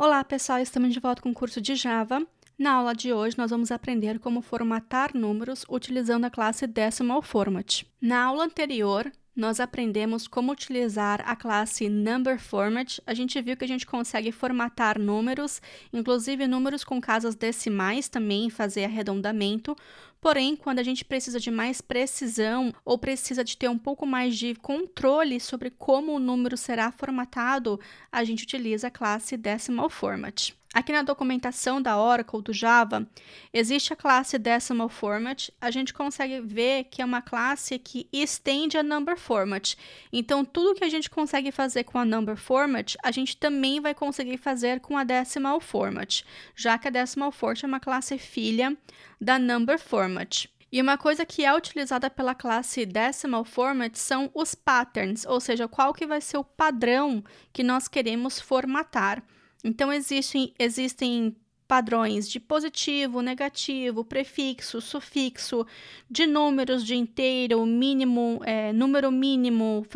Olá, pessoal! Estamos de volta com o curso de Java. Na aula de hoje, nós vamos aprender como formatar números utilizando a classe Decimal Format. Na aula anterior, nós aprendemos como utilizar a classe Number Format. A gente viu que a gente consegue formatar números, inclusive números com casas decimais também, fazer arredondamento. Porém, quando a gente precisa de mais precisão ou precisa de ter um pouco mais de controle sobre como o número será formatado, a gente utiliza a classe Decimal Format. Aqui na documentação da Oracle do Java, existe a classe Decimal Format. A gente consegue ver que é uma classe que estende a Number Format. Então, tudo que a gente consegue fazer com a Number Format, a gente também vai conseguir fazer com a Decimal Format, já que a Decimal Format é uma classe filha da Number Format. E uma coisa que é utilizada pela classe Decimal Format são os patterns, ou seja, qual que vai ser o padrão que nós queremos formatar. Então, existem padrões de positivo, negativo, prefixo, sufixo, de números, de inteiro, mínimo, número mínimo,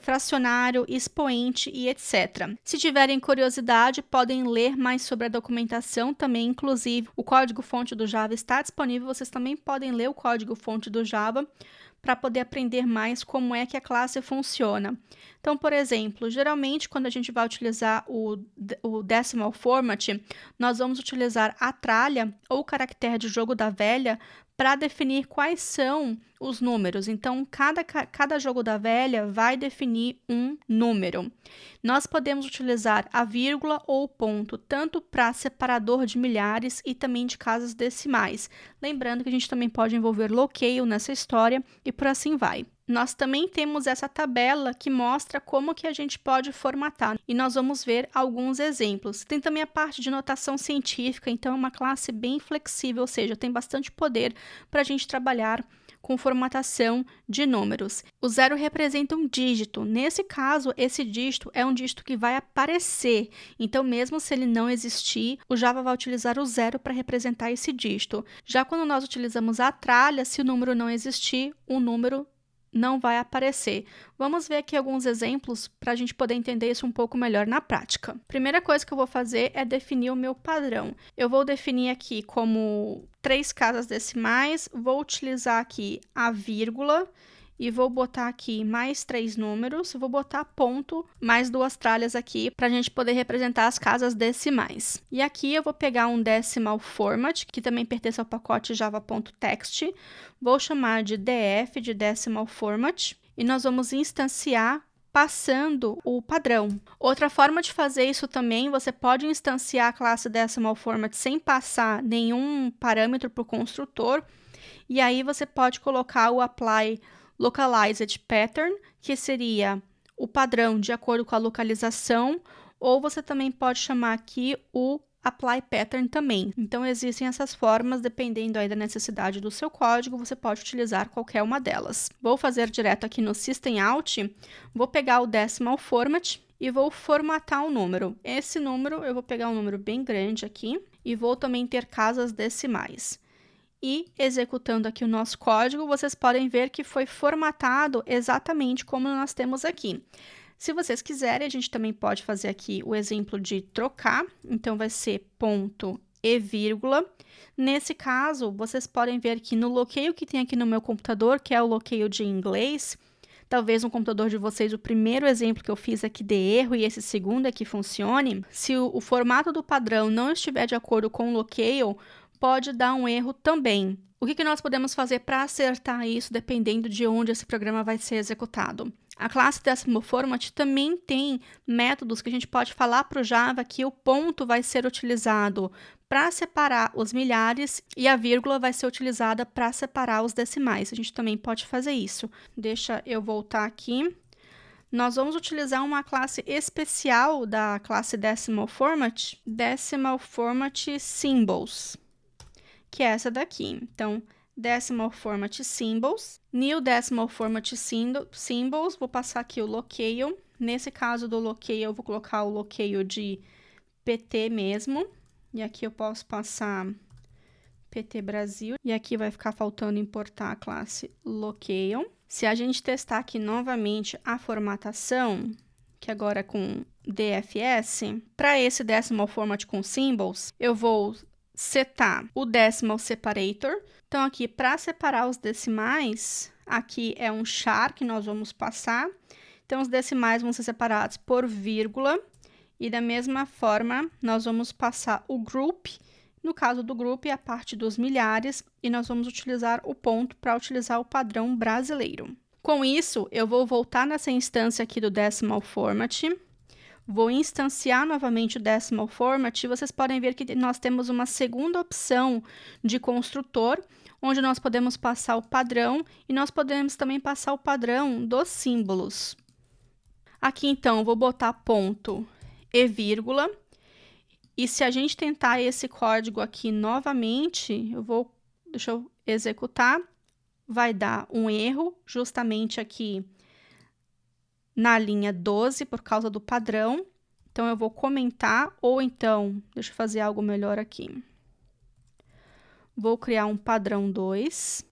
fracionário, expoente e etc. Se tiverem curiosidade, podem ler mais sobre a documentação também, inclusive o código-fonte do Java está disponível, vocês também podem ler o código-fonte do Java para poder aprender mais como é que a classe funciona. Então, por exemplo, geralmente quando a gente vai utilizar o Decimal Format, nós vamos utilizar a tralha ou caractere de jogo da velha para definir quais são os números. Então, cada jogo da velha vai definir um número. Nós podemos utilizar a vírgula ou o ponto, tanto para separador de milhares e também de casas decimais. Lembrando que a gente também pode envolver locale nessa história e por assim vai. Nós também temos essa tabela que mostra como que a gente pode formatar, e nós vamos ver alguns exemplos. Tem também a parte de notação científica, então é uma classe bem flexível, ou seja, tem bastante poder para a gente trabalhar com formatação de números. O 0 representa um dígito. Nesse caso, esse dígito é um dígito que vai aparecer. Então, mesmo se ele não existir, o Java vai utilizar o 0 para representar esse dígito. Já quando nós utilizamos a tralha, se o número não existir, o número não vai aparecer. Vamos ver aqui alguns exemplos para a gente poder entender isso um pouco melhor na prática. Primeira coisa que eu vou fazer é definir o meu padrão. Eu vou definir aqui como 3 casas decimais, vou utilizar aqui a vírgula e vou botar aqui mais 3 números, vou botar ponto, mais 2 tralhas aqui, para a gente poder representar as casas decimais. E aqui eu vou pegar um Decimal Format, que também pertence ao pacote java.txt, vou chamar de df, de Decimal Format, e nós vamos instanciar passando o padrão. Outra forma de fazer isso também, você pode instanciar a classe Decimal Format sem passar nenhum parâmetro para o construtor, e aí você pode colocar o apply localized pattern, que seria o padrão de acordo com a localização, ou você também pode chamar aqui o apply pattern também. Então, existem essas formas, dependendo aí da necessidade do seu código, você pode utilizar qualquer uma delas. Vou fazer direto aqui no System Out, vou pegar o Decimal Format e vou formatar um número. Esse número, eu vou pegar um número bem grande aqui e vou também ter casas decimais. E executando aqui o nosso código, vocês podem ver que foi formatado exatamente como nós temos aqui. Se vocês quiserem, a gente também pode fazer aqui o exemplo de trocar. Então, vai ser ponto e vírgula. Nesse caso, vocês podem ver que no locale que tem aqui no meu computador, que é o locale de inglês, talvez no computador de vocês o primeiro exemplo que eu fiz aqui dê erro e esse segundo aqui funcione. Se o formato do padrão não estiver de acordo com o locale, pode dar um erro também. O que nós podemos fazer para acertar isso dependendo de onde esse programa vai ser executado? A classe Decimal Format também tem métodos que a gente pode falar para o Java que o ponto vai ser utilizado para separar os milhares e a vírgula vai ser utilizada para separar os decimais. A gente também pode fazer isso. Deixa eu voltar aqui. Nós vamos utilizar uma classe especial da classe Decimal Format Symbols, que é essa daqui. Então, Decimal Format Symbols, New Decimal Format Symbols, vou passar aqui o locale. Nesse caso do locale, eu vou colocar o locale de PT mesmo. E aqui eu posso passar PT Brasil. E aqui vai ficar faltando importar a classe locale. Se a gente testar aqui novamente a formatação, que agora é com DFS, para esse decimal format com symbols, eu vou setar o decimal separator. Então, aqui, para separar os decimais, aqui é um char que nós vamos passar. Então, os decimais vão ser separados por vírgula. E da mesma forma, nós vamos passar o group. No caso do group, é a parte dos milhares. E nós vamos utilizar o ponto para utilizar o padrão brasileiro. Com isso, eu vou voltar nessa instância aqui do decimal format. Vou instanciar novamente o decimal format e vocês podem ver que nós temos uma segunda opção de construtor, onde nós podemos passar o padrão e nós podemos também passar o padrão dos símbolos. Aqui, então, vou botar ponto e vírgula. E se a gente tentar esse código aqui novamente, deixa eu executar, vai dar um erro justamente aqui na linha 12, por causa do padrão. Então, eu vou comentar, ou então, deixa eu fazer algo melhor aqui. Vou criar um padrão 2,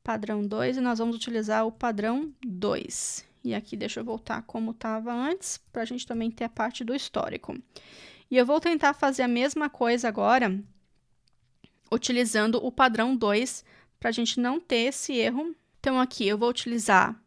e nós vamos utilizar o padrão 2. E aqui, deixa eu voltar como estava antes, para a gente também ter a parte do histórico. E eu vou tentar fazer a mesma coisa agora, utilizando o padrão 2, para a gente não ter esse erro. Então, aqui, eu vou utilizar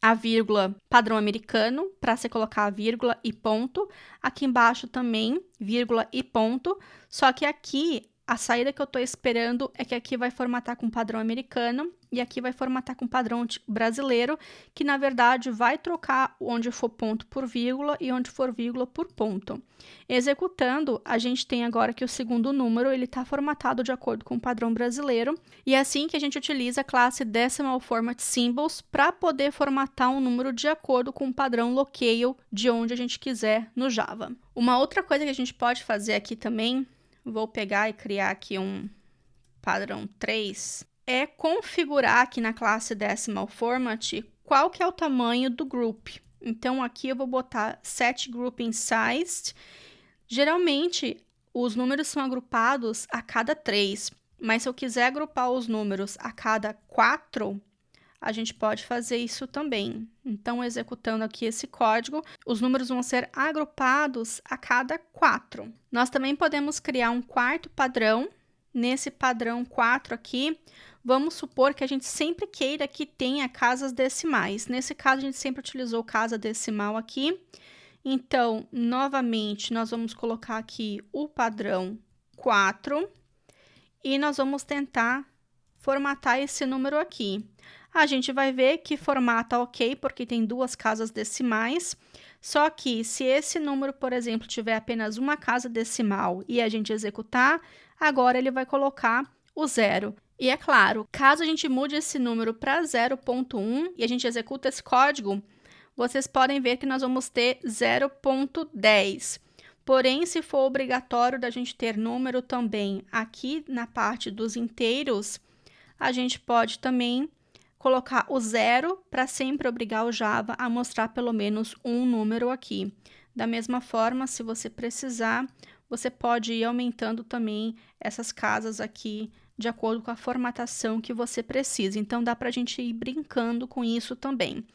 a vírgula padrão americano, para você colocar a vírgula e ponto. Aqui embaixo também, vírgula e ponto. Só que aqui, a saída que eu estou esperando é que aqui vai formatar com padrão americano e aqui vai formatar com padrão brasileiro, que na verdade vai trocar onde for ponto por vírgula e onde for vírgula por ponto. Executando, a gente tem agora que o segundo número ele está formatado de acordo com o padrão brasileiro, e é assim que a gente utiliza a classe Decimal Format Symbols para poder formatar um número de acordo com o padrão locale de onde a gente quiser no Java. Uma outra coisa que a gente pode fazer aqui também, vou pegar e criar aqui um padrão 3, é configurar aqui na classe Decimal Format qual que é o tamanho do group. Então, aqui eu vou botar Set Grouping Size. Geralmente, os números são agrupados a cada 3, mas se eu quiser agrupar os números a cada 4, a gente pode fazer isso também. Então, executando aqui esse código, os números vão ser agrupados a cada 4. Nós também podemos criar um quarto padrão. Nesse padrão 4 aqui, vamos supor que a gente sempre queira que tenha casas decimais. Nesse caso, a gente sempre utilizou casa decimal aqui. Então, novamente, nós vamos colocar aqui o padrão 4 e nós vamos tentar formatar esse número aqui. A gente vai ver que formata ok, porque tem duas casas decimais. Só que se esse número, por exemplo, tiver apenas uma casa decimal e a gente executar, agora ele vai colocar o 0. E é claro, caso a gente mude esse número para 0.1 e a gente executa esse código, vocês podem ver que nós vamos ter 0.10. Porém, se for obrigatório da gente ter número também aqui na parte dos inteiros, a gente pode também colocar o 0 para sempre obrigar o Java a mostrar pelo menos um número aqui. Da mesma forma, se você precisar, você pode ir aumentando também essas casas aqui de acordo com a formatação que você precisa. Então, dá para a gente ir brincando com isso também.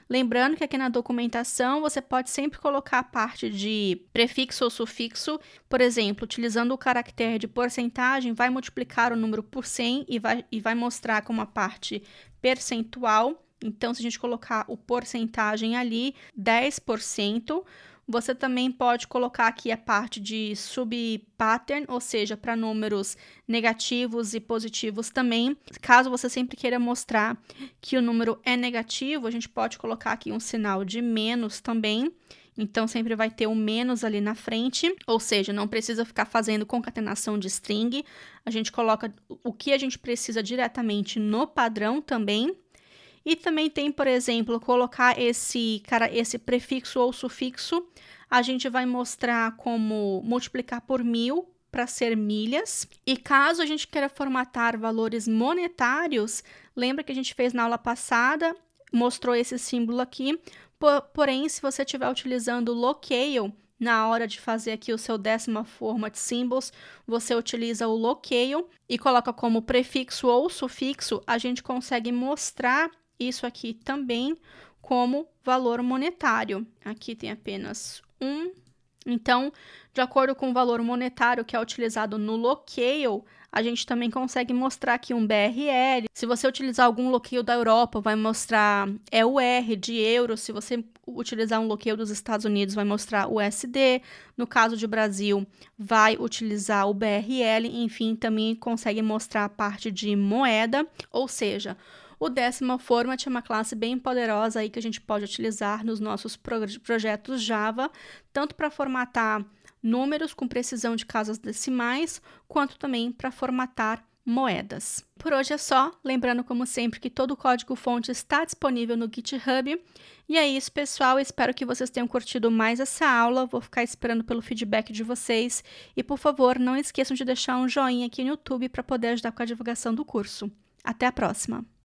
Lembrando que aqui na documentação, você pode sempre colocar a parte de prefixo ou sufixo. Por exemplo, utilizando o caractere de porcentagem, vai multiplicar o número por 100 e vai mostrar como a parte percentual. Então, se a gente colocar o porcentagem ali, 10%, você também pode colocar aqui a parte de subpattern, ou seja, para números negativos e positivos também. Caso você sempre queira mostrar que o número é negativo, a gente pode colocar aqui um sinal de menos também. Então, sempre vai ter um menos ali na frente, ou seja, não precisa ficar fazendo concatenação de string. A gente coloca o que a gente precisa diretamente no padrão também. E também tem, por exemplo, colocar esse prefixo ou sufixo. A gente vai mostrar como multiplicar por 1000 para ser milhas. E caso a gente queira formatar valores monetários, lembra que a gente fez na aula passada, mostrou esse símbolo aqui. Porém, se você estiver utilizando locale, na hora de fazer aqui o seu Decimal Format Symbols, você utiliza o locale e coloca como prefixo ou sufixo, a gente consegue mostrar isso aqui também como valor monetário. Aqui tem apenas 1. Então, de acordo com o valor monetário que é utilizado no Locale, a gente também consegue mostrar aqui um BRL. Se você utilizar algum Locale da Europa, vai mostrar EUR de euro. Se você utilizar um Locale dos Estados Unidos, vai mostrar USD. No caso de Brasil, vai utilizar o BRL. Enfim, também consegue mostrar a parte de moeda, ou seja, o Decimal Format é uma classe bem poderosa aí que a gente pode utilizar nos nossos projetos Java, tanto para formatar números com precisão de casas decimais, quanto também para formatar moedas. Por hoje é só, lembrando como sempre que todo o código-fonte está disponível no GitHub. E é isso, pessoal, espero que vocês tenham curtido mais essa aula, vou ficar esperando pelo feedback de vocês e, por favor, não esqueçam de deixar um joinha aqui no YouTube para poder ajudar com a divulgação do curso. Até a próxima!